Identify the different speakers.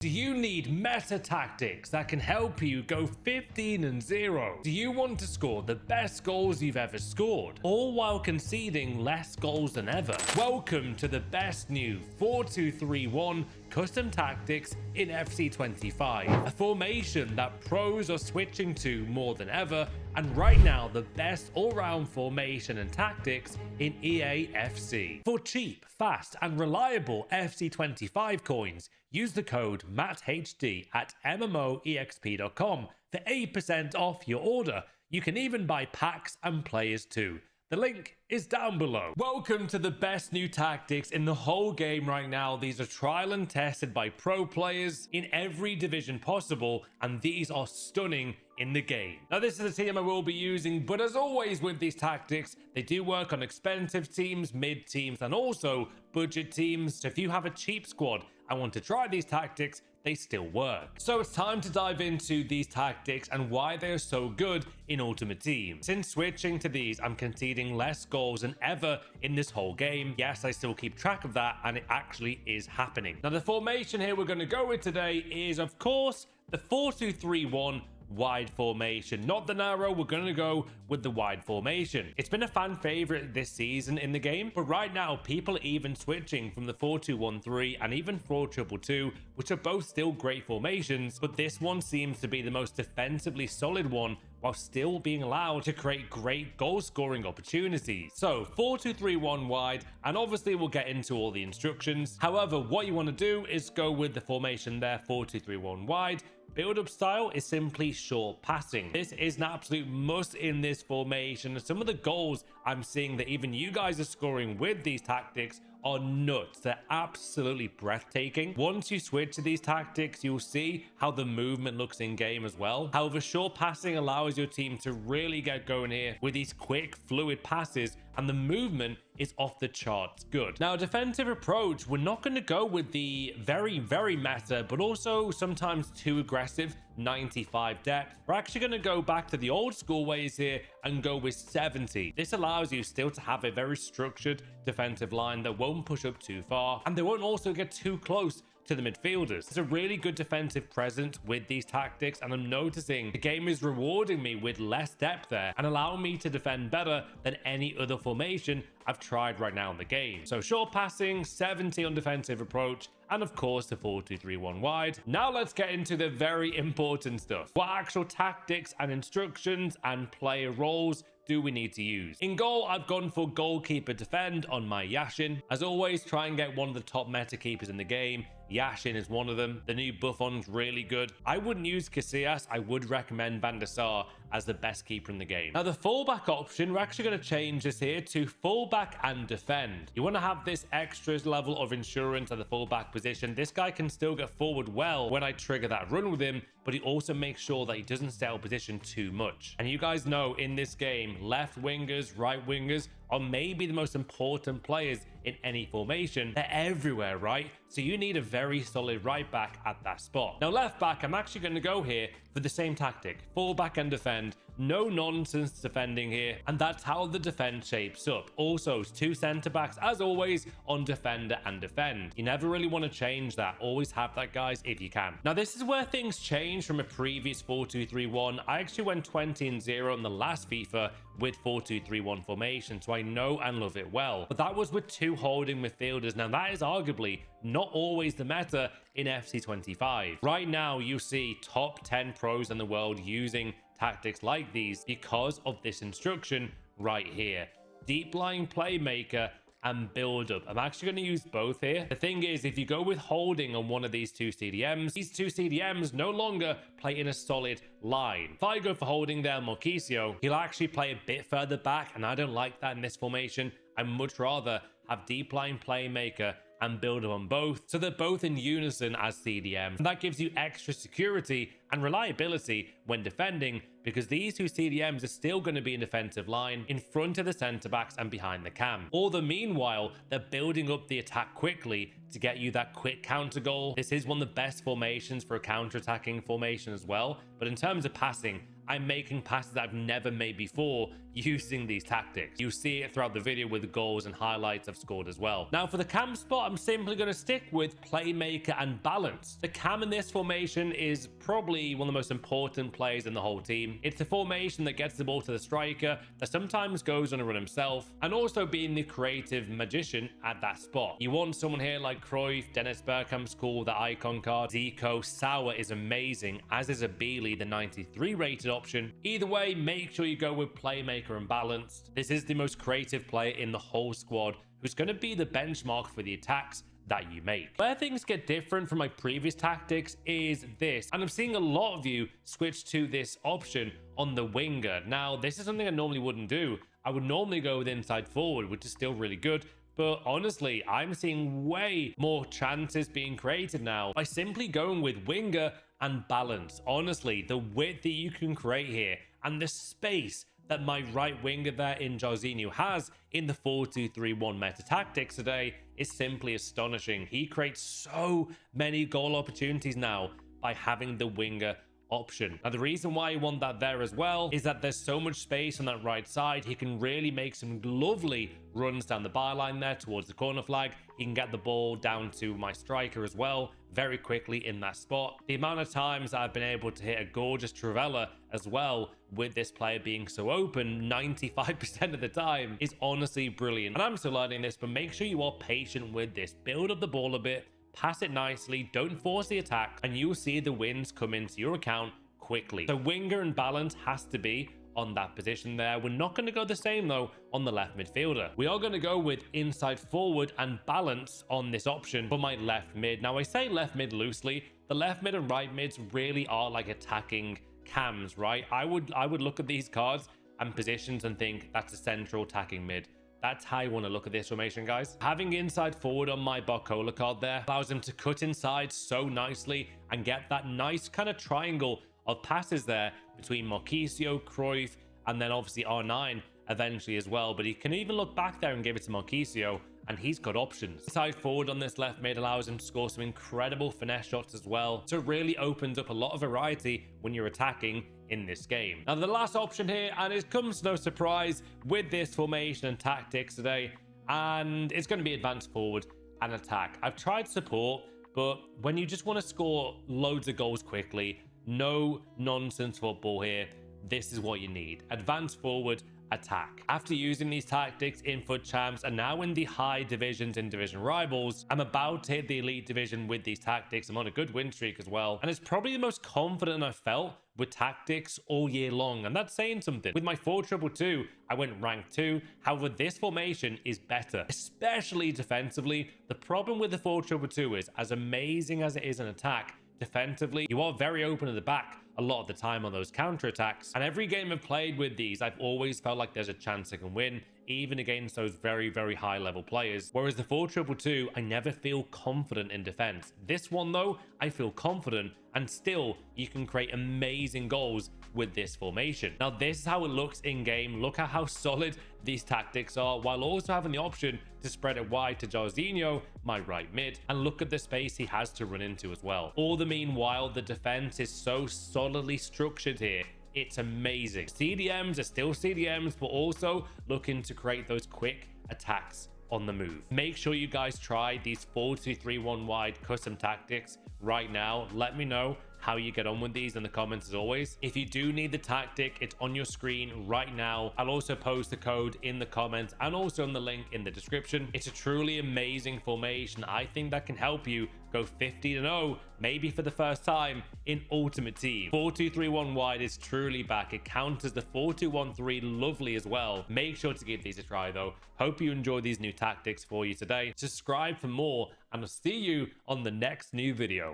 Speaker 1: Do you need meta tactics that can help you go 15-0? Do you want to score the best goals you've ever scored, all while conceding less goals than ever? Welcome to the best new 4-2-3-1 custom tactics in FC25, a formation that pros are switching to more than ever, and right now the best all-round formation and tactics in EA FC. For cheap, fast, and reliable FC25 coins, use the code MATTHD at MMOEXP.com for 8% off your order. You can even buy packs and players too. The link is down below. Welcome to the best new tactics in the whole game right now. These are trial and tested by pro players in every division possible, and these are stunning in the game. Now, this is the team I will be using, but as always with these tactics, they do work on expensive teams, mid teams, and also budget teams. So if you have a cheap squad and want to try these tactics, they still work. So it's time to dive into these tactics and why they are so good in Ultimate Team. Since switching to these, I'm conceding less goals than ever in this whole game. Yes, I still keep track of that, and it actually is happening. Now, the formation here we're going to go with today is, of course, the 4-2-3-1 wide formation. Not the narrow, we're going to go with the wide formation. It's been a fan favorite this season in the game, but right now people are even switching from the 4-2-1-3 and even 4-2-2-2, which are both still great formations, but this one seems to be the most defensively solid one while still being allowed to create great goal scoring opportunities. So 4-2-3-1 wide, and obviously we'll get into all the instructions. However, what you want to do is go with the formation there, 4-2-3-1 wide. Build-up style is simply short passing. This is an absolute must in this formation. Some of the goals I'm seeing that even you guys are scoring with these tactics are nuts. They're absolutely breathtaking. Once you switch to these tactics, you'll see how the movement looks in game as well. However, short passing allows your team to really get going here with these quick, fluid passes, and the movement is off the charts good. Now, defensive approach, we're not going to go with the very meta, but also sometimes too aggressive 95 depth. We're actually going to go back to the old school ways here and go with 70. This allows you still to have a very structured defensive line that won't push up too far, and they won't also get too close to the midfielders. It's a really good defensive presence with these tactics, and I'm noticing the game is rewarding me with less depth there and allowing me to defend better than any other formation I've tried right now in the game. So short passing, 70 on defensive approach, and of course the 4-2-3-1 wide. Now let's get into the very important stuff. What actual tactics and instructions and player roles do we need to use? In goal, I've gone for goalkeeper defend on my Yashin. As always, try and get one of the top meta keepers in the game. Yashin is one of them. The new Buffon's really good. I wouldn't use Casillas. I would recommend Van der Sar as the best keeper in the game. Now, the fullback option, we're actually going to change this here to fullback and defend. You want to have this extra level of insurance at the fullback position. This guy can still get forward well when I trigger that run with him, but he also makes sure that he doesn't stay out of position too much. And you guys know in this game, left wingers, right wingers are maybe the most important players in any formation. They're everywhere, right? So you need a very solid right back at that spot. Now, left back, I'm actually going to go here for the same tactic, full back and defend. No nonsense defending here, and that's how the defense shapes up. Also, two center backs as always on defender and defend. You never really want to change that. Always have that, guys, if you can. Now, this is where things change from a previous 4-2-3-1. I actually went 20-0 in the last FIFA with 4-2-3-1 formation, so I know and love it well. But that was with two holding midfielders. Now, that is arguably not always the meta in FC25. Right now, you see top 10 pros in the world using tactics like these because of this instruction right here. Deep lying playmaker and build up. I'm actually going to use both here. The thing is, if you go with holding on one of these two CDMs, these two CDMs no longer play in a solid line. If I go for holding there, Marquisio, he'll actually play a bit further back, and I don't like that in this formation. I'd much rather have deep line playmaker and build up on both, so they're both in unison as CDMs. And that gives you extra security and reliability when defending, because these two CDMs are still going to be in defensive line in front of the center backs and behind the cam. All the meanwhile, they're building up the attack quickly to get you that quick counter goal. This is one of the best formations for a counter-attacking formation as well. But in terms of passing, I'm making passes that I've never made before using these tactics. You see it throughout the video with the goals and highlights I've scored as well. Now for the cam spot, I'm simply going to stick with playmaker and balance. The cam in this formation is probably one of the most important players in the whole team. It's the formation that gets the ball to the striker, that sometimes goes on a run himself, and also being the creative magician at that spot. You want someone here like Cruyff, Dennis Bergkamp's cool, the icon card, Zico, Sauer is amazing, as is Abili, the 93 rated option. Either way, make sure you go with playmaker and balanced. This is the most creative player in the whole squad, who's going to be the benchmark for the attacks that you make. Where things get different from my previous tactics is this, and I'm seeing a lot of you switch to this option on the winger. Now, this is something I normally wouldn't do. I would normally go with inside forward, which is still really good. But honestly, I'm seeing way more chances being created now by simply going with winger and balance. Honestly, the width that you can create here and the space that my right winger there in Jorginho has in the 4-2-3-1 meta tactics today is simply astonishing. He creates so many goal opportunities now by having the winger option. Now, the reason why you want that there as well is that there's so much space on that right side. He can really make some lovely runs down the byline there towards the corner flag. He can get the ball down to my striker as well very quickly in that spot. The amount of times I've been able to hit a gorgeous Trivela as well with this player being so open 95% of the time is honestly brilliant. And I'm still learning this, but make sure you are patient with this. Build up the ball a bit, pass it nicely, don't force the attack, and you'll see the wins come into your account quickly. So winger and balance has to be on that position there. We're not going to go the same though on the left midfielder. We are going to go with inside forward and balance on this option for my left mid. Now, I say left mid loosely. The left mid and right mids really are like attacking cams, right? I would look at these cards and positions and think that's a central attacking mid. That's how you want to look at this formation, guys. Having inside forward on my Barcola card there allows him to cut inside so nicely and get that nice kind of triangle of passes there between Marquisio, Cruyff, and then obviously R9 eventually as well. But he can even look back there and give it to Marquisio, and he's got options. Inside forward on this left mid allows him to score some incredible finesse shots as well. So it really opens up a lot of variety when you're attacking in this game. Now, the last option here, and it comes no surprise with this formation and tactics today, and it's going to be advanced forward and attack. I've tried support, but when you just want to score loads of goals quickly, no nonsense football here, this is what you need. Advanced forward, attack. After using these tactics in FUT Champs and now in the high divisions in Division Rivals, I'm about to hit the Elite Division with these tactics. I'm on a good win streak as well, and it's probably the most confident I've felt with tactics all year long, and that's saying something. With my 4-2-2, I went rank 2. However, this formation is better, especially defensively. The problem with the 4-2-2 is, as amazing as it is in attack, defensively, you are very open at the back a lot of the time on those counterattacks. And every game I've played with these, I've always felt like there's a chance I can win, even against those very, very high level players. Whereas the 4-2-2, I never feel confident in defense. This one though, I feel confident, and still you can create amazing goals with this formation. Now, this is how it looks in game. Look at how solid these tactics are, while also having the option to spread it wide to Jorginho, my right mid, and look at the space he has to run into as well. All the meanwhile, the defense is so solidly structured here. It's amazing. CDMs are still CDMs, but also looking to create those quick attacks on the move. Make sure you guys try these 4-2-3-1 wide custom tactics right now. Let me know how you get on with these in the comments as always. If you do need the tactic, it's on your screen right now. I'll also post the code in the comments and also in the link in the description. It's a truly amazing formation. I think that can help you go 50-0, maybe for the first time in Ultimate Team. 4-2-3-1 wide is truly back. It counters the 4-2-1-3 lovely as well. Make sure to give these a try though. Hope you enjoy these new tactics for you today. Subscribe for more, and I'll see you on the next new video.